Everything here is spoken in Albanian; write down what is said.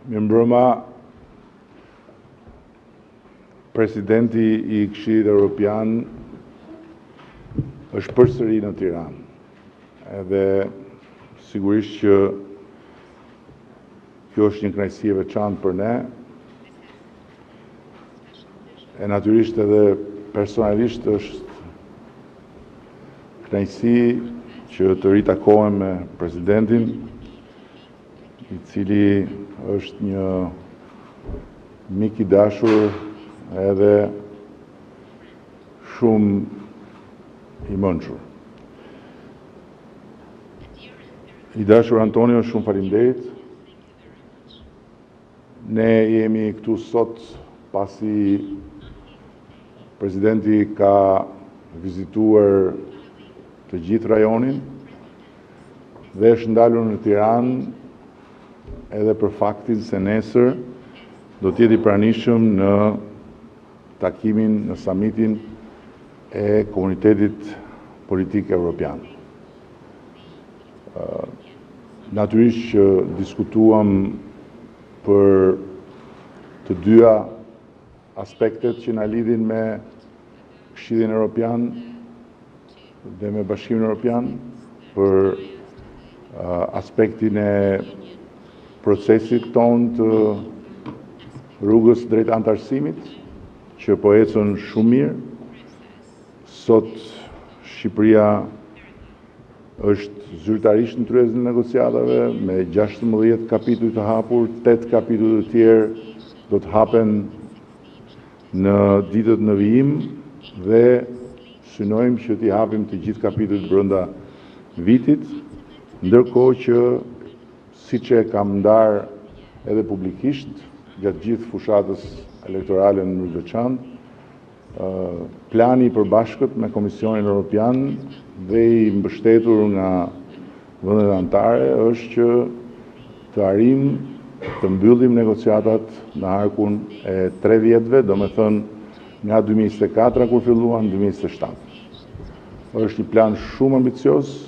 Mirëmbrëma, presidenti I Këshillit Evropian është përsëri në Tiranë. Edhe sigurisht që kjo është një kënaqësi e veçantë për ne. E natyrisht edhe personalisht është kënaqësi që të ritakohem me presidentin, I cili është një mik I dashur edhe shumë I mençur. I dashur Antonio, shumë faleminderit. Ne jemi këtu sot pasi presidenti ka vizituar të gjithë rajonin dhe është ndalur në Tiranë edhe për faktin se nesër do t'jeti I pranishëm në takimin, në summitin e komunitetit politik evropian. Natyrisht që diskutuam për të dyja aspektet që na lidhin me Këshillin Evropian dhe me Bashkimin Evropian, për aspektin e procesit ton të rrugës drejt antarësimit, që po ecën shumë mirë. Sot Shqipëria është zyrtarisht në tryezën e negociatave me 16 kapituj të hapur, 8 kapituj të tjerë do të hapen në ditët në vijim dhe synojmë që t'i hapim të gjithë kapitujt brenda vitit, ndërkohë që siç e kam ndarë edhe publikisht gjatë gjithë fushatës elektorale në mënyrë të veçantë, plani I përbashkët me Komisionin Evropian dhe I mbështetur nga vendet anëtare është që të arrijmë të mbyllim negociatat në arkun e 3 vjetëve, domethënë nga 2024 kur filluan 2027. Është një plan shumë ambicios,